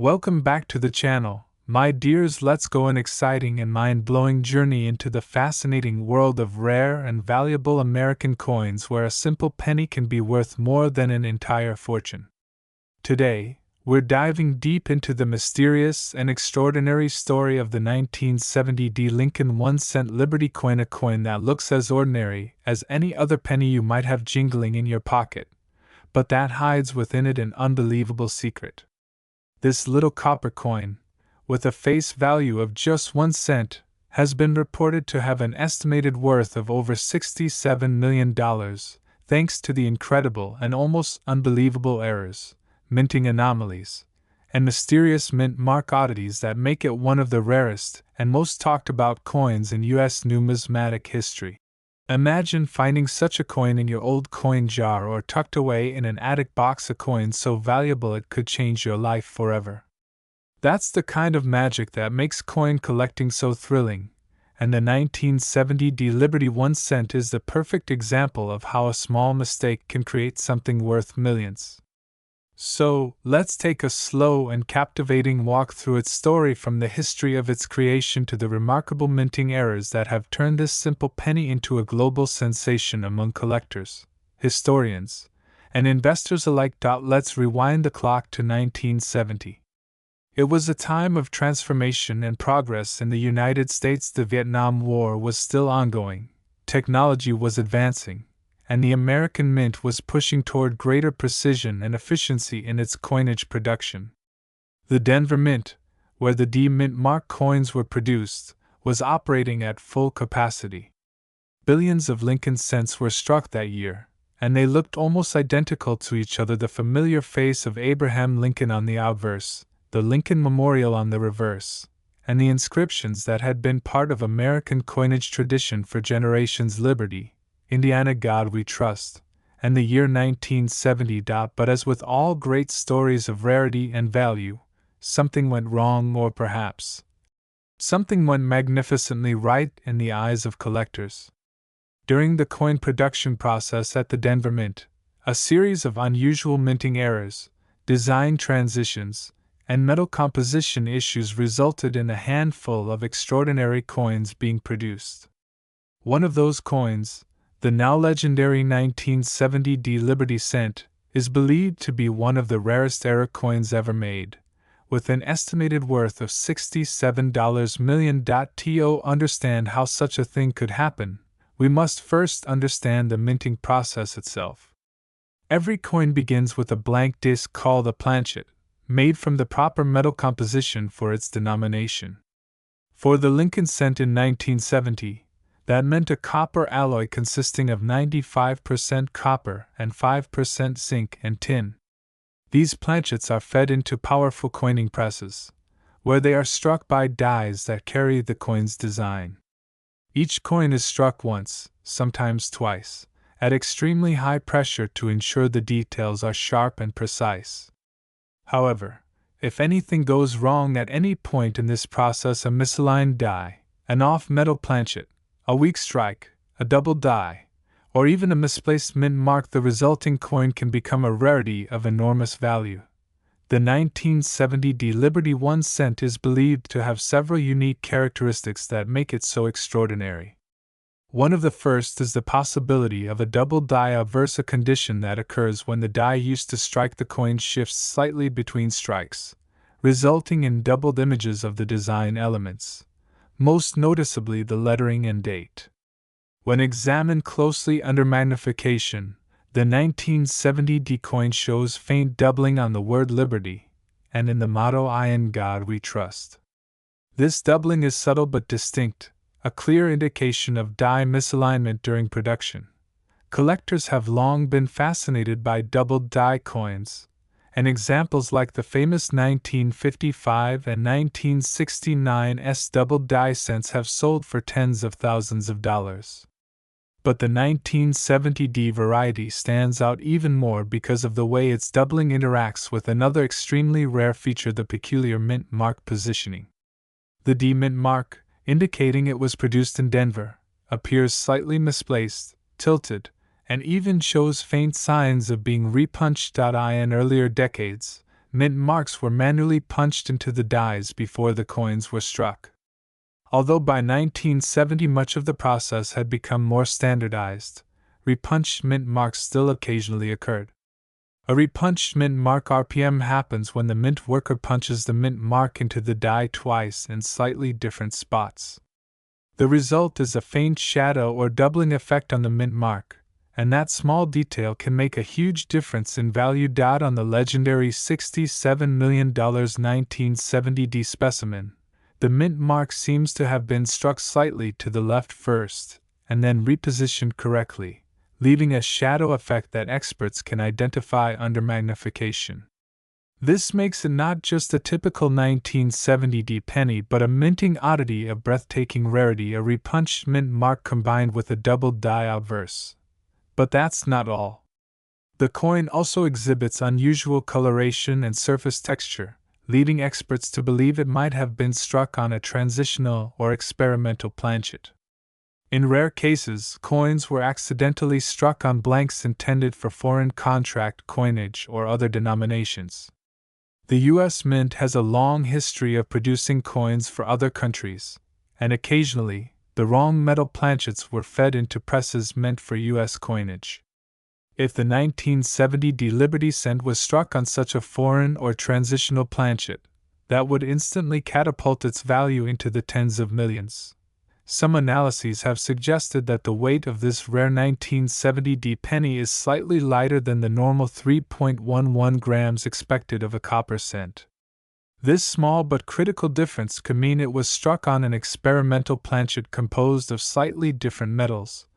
Welcome back to the channel, my dears. Let's go an exciting and mind-blowing journey into the fascinating world of rare and valuable American coins where a simple penny can be worth more than an entire fortune. Today, we're diving deep into the mysterious and extraordinary story of the 1970 D. Lincoln 1-cent Liberty coin, a coin that looks as ordinary as any other penny you might have jingling in your pocket, but that hides within it an unbelievable secret. This little copper coin, with a face value of just 1 cent, has been reported to have an estimated worth of over $67 million, thanks to the incredible and almost unbelievable errors, minting anomalies, and mysterious mint mark oddities that make it one of the rarest and most talked about coins in U.S. numismatic history. Imagine finding such a coin in your old coin jar or tucked away in an attic box, a coin so valuable it could change your life forever. That's the kind of magic that makes coin collecting so thrilling, and the 1970 D. Liberty 1 cent is the perfect example of how a small mistake can create something worth millions. So, let's take a slow and captivating walk through its story, from the history of its creation to the remarkable minting errors that have turned this simple penny into a global sensation among collectors, historians, and investors alike. Let's rewind the clock to 1970. It was a time of transformation and progress in the United States. The Vietnam War was still ongoing, technology was advancing, and the American Mint was pushing toward greater precision and efficiency in its coinage production. The Denver Mint, where the D Mint mark coins were produced, was operating at full capacity. Billions of Lincoln cents were struck that year, and they looked almost identical to each other, the familiar face of Abraham Lincoln on the obverse, the Lincoln Memorial on the reverse, and the inscriptions that had been part of American coinage tradition for generations: Liberty, Indiana, God We Trust, and the year 1970. But as with all great stories of rarity and value, something went wrong, or perhaps something went magnificently right in the eyes of collectors. During the coin production process at the Denver Mint, a series of unusual minting errors, design transitions, and metal composition issues resulted in a handful of extraordinary coins being produced. One of those coins, the now legendary 1970 D. Liberty cent, is believed to be one of the rarest error coins ever made, with an estimated worth of $67 million. To understand how such a thing could happen, we must first understand the minting process itself. Every coin begins with a blank disc called a planchet, made from the proper metal composition for its denomination. For the Lincoln cent in 1970, that meant a copper alloy consisting of 95% copper and 5% zinc and tin. These planchets are fed into powerful coining presses, where they are struck by dies that carry the coin's design. Each coin is struck once, sometimes twice, at extremely high pressure to ensure the details are sharp and precise. However, if anything goes wrong at any point in this process, a misaligned die, an off-metal planchet, a weak strike, a double die, or even a misplaced mint mark, the resulting coin can become a rarity of enormous value. The 1970 D. Liberty 1 cent is believed to have several unique characteristics that make it so extraordinary. One of the first is the possibility of a double die obverse, a condition that occurs when the die used to strike the coin shifts slightly between strikes, resulting in doubled images of the design elements, most noticeably the lettering and date. When examined closely under magnification, the 1970 D coin shows faint doubling on the word Liberty, and in the motto "In God We Trust." This doubling is subtle but distinct, a clear indication of die misalignment during production. Collectors have long been fascinated by doubled die coins, and examples like the famous 1955 and 1969's double die cents have sold for tens of thousands of dollars. But the 1970 D variety stands out even more because of the way its doubling interacts with another extremely rare feature: the peculiar mint mark positioning. The D mint mark, indicating it was produced in Denver, appears slightly misplaced, tilted, and even shows faint signs of being repunched. In earlier decades, mint marks were manually punched into the dies before the coins were struck. Although by 1970 much of the process had become more standardized, repunched mint marks still occasionally occurred. A repunched mint mark RPM happens when the mint worker punches the mint mark into the die twice in slightly different spots. The result is a faint shadow or doubling effect on the mint mark, and that small detail can make a huge difference in value. On the legendary $67 million 1970D specimen, the mint mark seems to have been struck slightly to the left first, and then repositioned correctly, leaving a shadow effect that experts can identify under magnification. This makes it not just a typical 1970D penny but a minting oddity of breathtaking rarity, a repunched mint mark combined with a doubled die obverse. But that's not all. The coin also exhibits unusual coloration and surface texture, leading experts to believe it might have been struck on a transitional or experimental planchet. In rare cases, coins were accidentally struck on blanks intended for foreign contract coinage or other denominations. The U.S. Mint has a long history of producing coins for other countries, and occasionally, the wrong metal planchets were fed into presses meant for U.S. coinage. If the 1970D Liberty cent was struck on such a foreign or transitional planchet, that would instantly catapult its value into the tens of millions. Some analyses have suggested that the weight of this rare 1970D penny is slightly lighter than the normal 3.11 grams expected of a copper cent. This small but critical difference could mean it was struck on an experimental planchet composed of slightly different metals,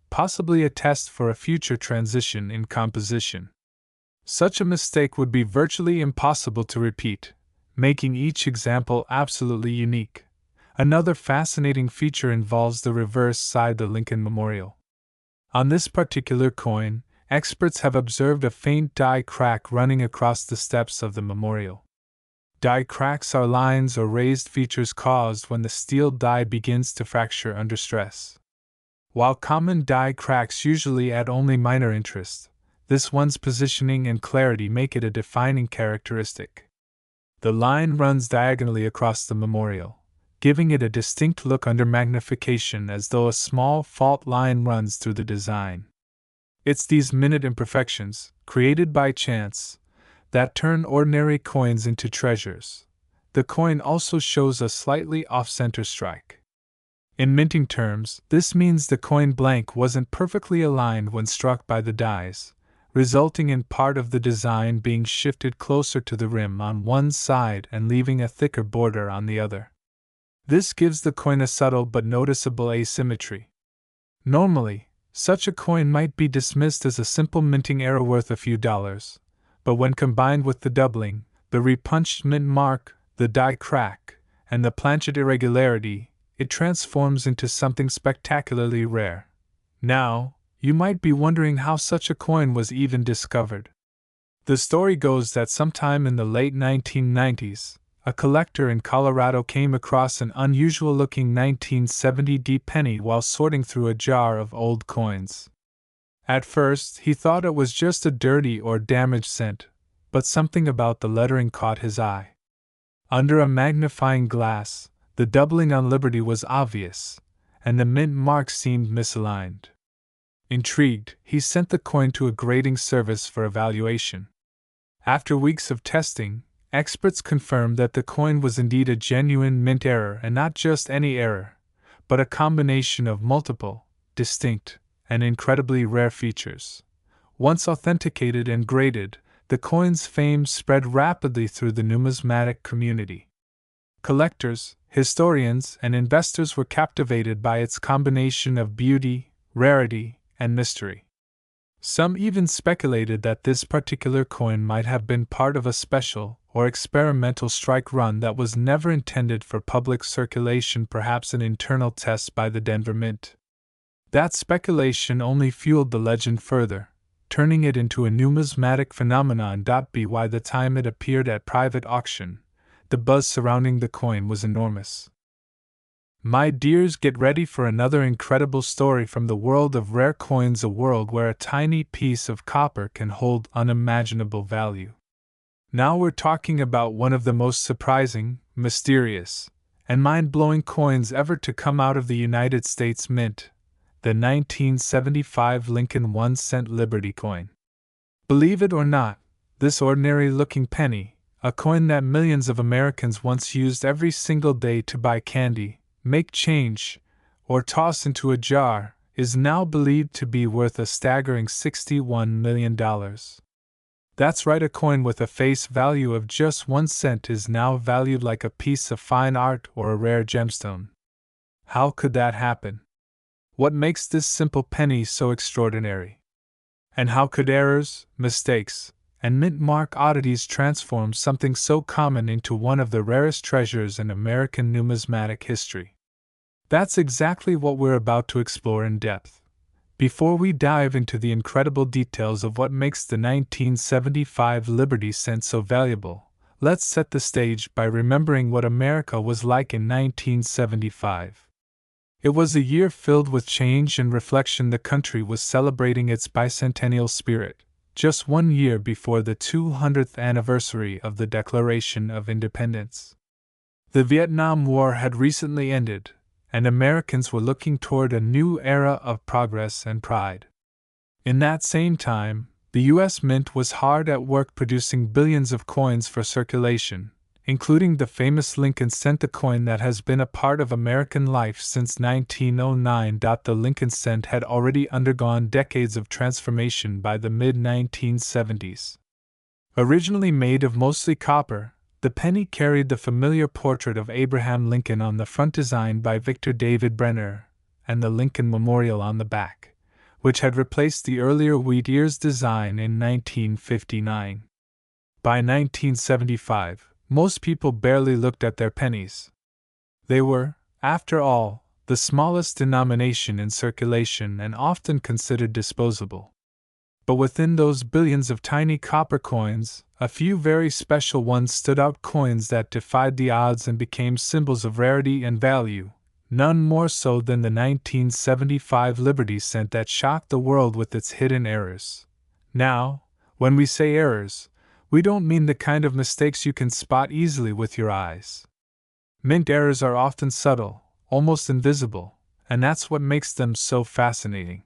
possibly a test for a future transition in composition. Such a mistake would be virtually impossible to repeat, making each example absolutely unique. Another fascinating feature involves the reverse side, the Lincoln Memorial. On this particular coin, experts have observed a faint die crack running across the steps of the memorial. Die cracks are lines or raised features caused when the steel die begins to fracture under stress. While common die cracks usually add only minor interest, this one's positioning and clarity make it a defining characteristic. The line runs diagonally across the memorial, giving it a distinct look under magnification as though a small fault line runs through the design. It's these minute imperfections, created by chance, that turn ordinary coins into treasures. The coin also shows a slightly off-center strike. In minting terms, this means the coin blank wasn't perfectly aligned when struck by the dies, resulting in part of the design being shifted closer to the rim on one side and leaving a thicker border on the other. This gives the coin a subtle but noticeable asymmetry. Normally, such a coin might be dismissed as a simple minting error worth a few dollars, but when combined with the doubling, the repunched mint mark, the die crack, and the planchet irregularity, it transforms into something spectacularly rare. Now, you might be wondering how such a coin was even discovered. The story goes that sometime in the late 1990s, a collector in Colorado came across an unusual-looking 1970D penny while sorting through a jar of old coins. At first, he thought it was just a dirty or damaged cent, but something about the lettering caught his eye. Under a magnifying glass, the doubling on Liberty was obvious, and the mint mark seemed misaligned. Intrigued, he sent the coin to a grading service for evaluation. After weeks of testing, experts confirmed that the coin was indeed a genuine mint error, and not just any error, but a combination of multiple, distinct, and incredibly rare features. Once authenticated and graded, the coin's fame spread rapidly through the numismatic community. Collectors, historians, and investors were captivated by its combination of beauty, rarity, and mystery. Some even speculated that this particular coin might have been part of a special or experimental strike run that was never intended for public circulation, perhaps an internal test by the Denver Mint. That speculation only fueled the legend further, turning it into a numismatic phenomenon. By the time it appeared at private auction, the buzz surrounding the coin was enormous. My dears, get ready for another incredible story from the world of rare coins, a world where a tiny piece of copper can hold unimaginable value. Now we're talking about one of the most surprising, mysterious, and mind-blowing coins ever to come out of the United States Mint, the 1975 Lincoln 1-cent Liberty coin. Believe it or not, this ordinary-looking penny, a coin that millions of Americans once used every single day to buy candy, make change, or toss into a jar, is now believed to be worth a staggering $61 million. That's right, a coin with a face value of just 1 cent is now valued like a piece of fine art or a rare gemstone. How could that happen? What makes this simple penny so extraordinary? And how could errors, mistakes, and mint mark oddities transform something so common into one of the rarest treasures in American numismatic history? That's exactly what we're about to explore in depth. Before we dive into the incredible details of what makes the 1975 Liberty cent so valuable, let's set the stage by remembering what America was like in 1975. It was a year filled with change and reflection. The country was celebrating its bicentennial spirit, just 1 year before the 200th anniversary of the Declaration of Independence. The Vietnam War had recently ended, and Americans were looking toward a new era of progress and pride. In that same time, the U.S. Mint was hard at work producing billions of coins for circulation, including the famous Lincoln cent, a coin that has been a part of American life since 1909. The Lincoln cent had already undergone decades of transformation by the mid-1970s. Originally made of mostly copper, the penny carried the familiar portrait of Abraham Lincoln on the front, designed by Victor David Brenner, and the Lincoln Memorial on the back, which had replaced the earlier wheat ears design in 1959. By 1975, most people barely looked at their pennies. They were, after all, the smallest denomination in circulation and often considered disposable. But within those billions of tiny copper coins, a few very special ones stood out, coins that defied the odds and became symbols of rarity and value, none more so than the 1975 Liberty cent that shocked the world with its hidden errors. Now, when we say errors, we don't mean the kind of mistakes you can spot easily with your eyes. Mint errors are often subtle, almost invisible, and that's what makes them so fascinating.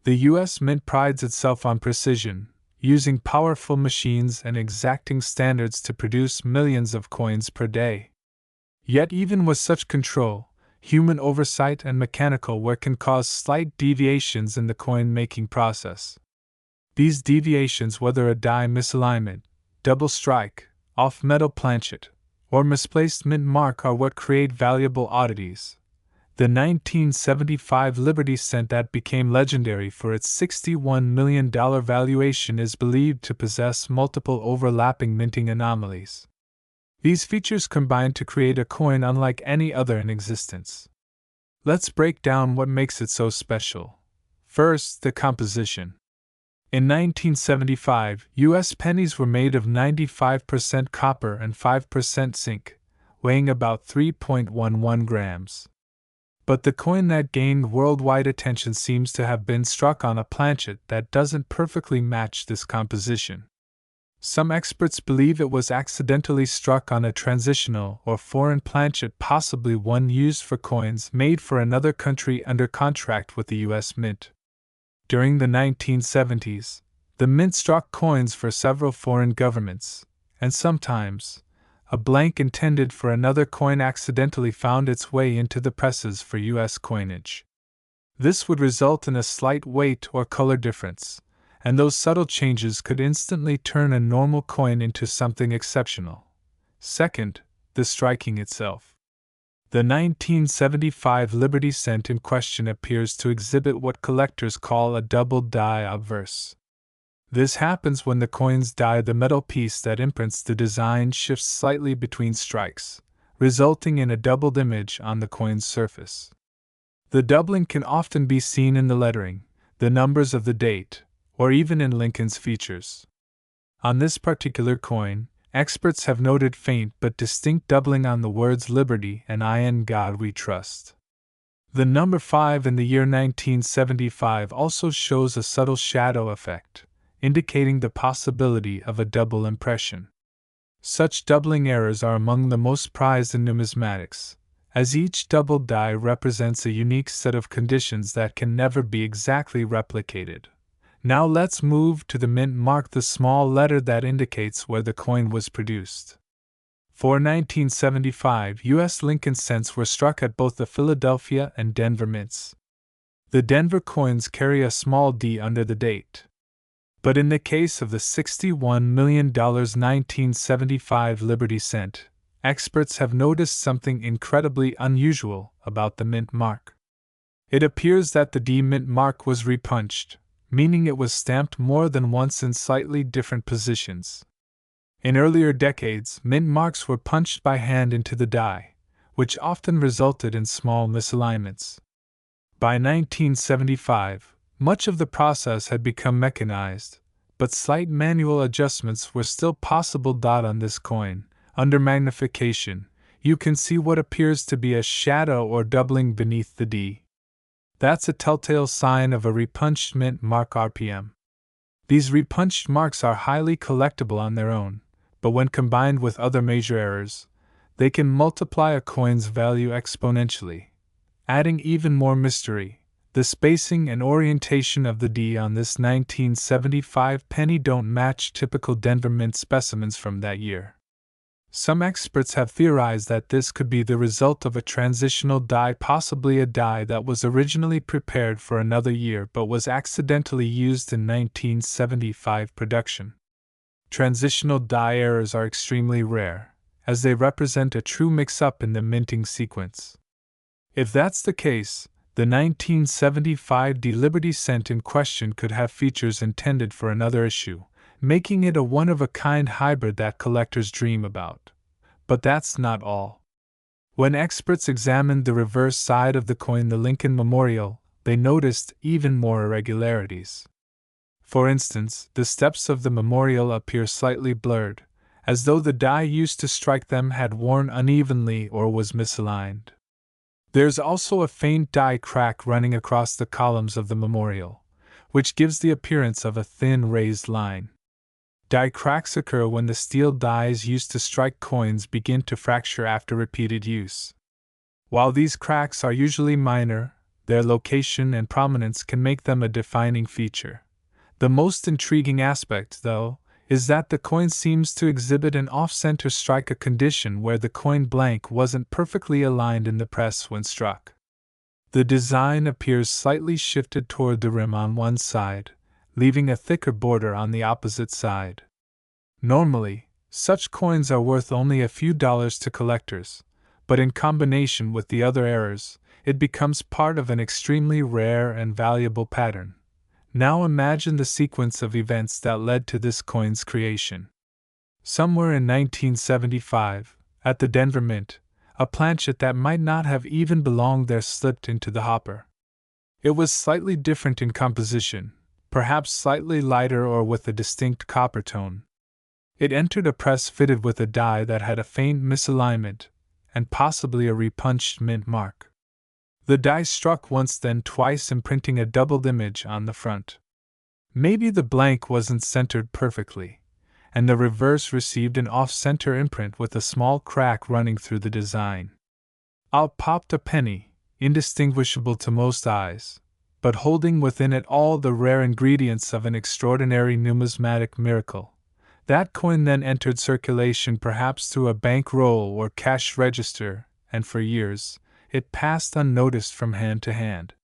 The U.S. Mint prides itself on precision, using powerful machines and exacting standards to produce millions of coins per day. Yet even with such control, human oversight and mechanical work can cause slight deviations in the coin-making process. These deviations, whether a die misalignment, double strike, off-metal planchet, or misplaced mint mark, are what create valuable oddities. The 1975 Liberty cent that became legendary for its $61 million valuation is believed to possess multiple overlapping minting anomalies. These features combine to create a coin unlike any other in existence. Let's break down what makes it so special. First, the composition. In 1975, U.S. pennies were made of 95% copper and 5% zinc, weighing about 3.11 grams. But the coin that gained worldwide attention seems to have been struck on a planchet that doesn't perfectly match this composition. Some experts believe it was accidentally struck on a transitional or foreign planchet, possibly one used for coins made for another country under contract with the U.S. Mint. During the 1970s, the Mint struck coins for several foreign governments, and sometimes, a blank intended for another coin accidentally found its way into the presses for U.S. coinage. This would result in a slight weight or color difference, and those subtle changes could instantly turn a normal coin into something exceptional. Second, the striking itself. The 1975 Liberty cent in question appears to exhibit what collectors call a double die obverse. This happens when the coin's die, the metal piece that imprints the design, shifts slightly between strikes, resulting in a doubled image on the coin's surface. The doubling can often be seen in the lettering, the numbers of the date, or even in Lincoln's features. On this particular coin, experts have noted faint but distinct doubling on the words Liberty and "In God We Trust." The number 5 in the year 1975 also shows a subtle shadow effect, indicating the possibility of a double impression. Such doubling errors are among the most prized in numismatics, as each doubled die represents a unique set of conditions that can never be exactly replicated. Now let's move to the mint mark, the small letter that indicates where the coin was produced. For 1975, U.S. Lincoln cents were struck at both the Philadelphia and Denver mints. The Denver coins carry a small d under the date. But in the case of the $61 million 1975 Liberty cent, experts have noticed something incredibly unusual about the mint mark. It appears that the D mint mark was repunched, meaning it was stamped more than once in slightly different positions. In earlier decades, mint marks were punched by hand into the die, which often resulted in small misalignments. By 1975, much of the process had become mechanized, but slight manual adjustments were still possible. On this coin, under magnification, you can see what appears to be a shadow or doubling beneath the D. That's a telltale sign of a repunched mint mark RPM. These repunched marks are highly collectible on their own, but when combined with other major errors, they can multiply a coin's value exponentially. Adding even more mystery, the spacing and orientation of the D on this 1975 penny don't match typical Denver mint specimens from that year. Some experts have theorized that this could be the result of a transitional die, possibly a die that was originally prepared for another year but was accidentally used in 1975 production. Transitional die errors are extremely rare, as they represent a true mix-up in the minting sequence. If that's the case, the 1975 D Liberty cent in question could have features intended for another issue, making it a one-of-a-kind hybrid that collectors dream about. But that's not all. When experts examined the reverse side of the coin, the Lincoln Memorial, they noticed even more irregularities. For instance, the steps of the memorial appear slightly blurred, as though the die used to strike them had worn unevenly or was misaligned. There's also a faint die crack running across the columns of the memorial, which gives the appearance of a thin raised line. Die cracks occur when the steel dies used to strike coins begin to fracture after repeated use. While these cracks are usually minor, their location and prominence can make them a defining feature. The most intriguing aspect, though, is that the coin seems to exhibit an off-center strike, a condition where the coin blank wasn't perfectly aligned in the press when struck. The design appears slightly shifted toward the rim on one side, leaving a thicker border on the opposite side. Normally, such coins are worth only a few dollars to collectors, but in combination with the other errors, it becomes part of an extremely rare and valuable pattern. Now imagine the sequence of events that led to this coin's creation. Somewhere in 1975, at the Denver Mint, a planchet that might not have even belonged there slipped into the hopper. It was slightly different in composition, perhaps slightly lighter or with a distinct copper tone. It entered a press fitted with a die that had a faint misalignment, and possibly a repunched mint mark. The die struck once, then twice, imprinting a doubled image on the front. Maybe the blank wasn't centered perfectly, and the reverse received an off-center imprint with a small crack running through the design. Out popped a penny, indistinguishable to most eyes, but holding within it all the rare ingredients of an extraordinary numismatic miracle. That coin then entered circulation, perhaps through a bank roll or cash register, and for years, it passed unnoticed from hand to hand.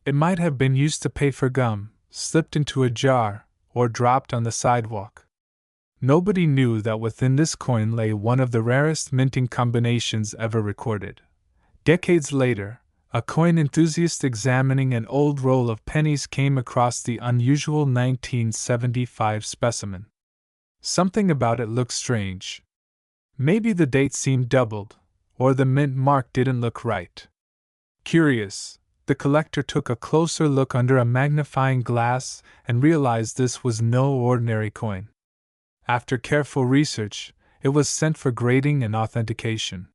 It might have been used to pay for gum, slipped into a jar, or dropped on the sidewalk. Nobody knew that within this coin lay one of the rarest minting combinations ever recorded. Decades later, a coin enthusiast examining an old roll of pennies came across the unusual 1975 specimen. Something about it looked strange. Maybe the date seemed doubled, or the mint mark didn't look right. Curious, the collector took a closer look under a magnifying glass and realized this was no ordinary coin. After careful research, it was sent for grading and authentication.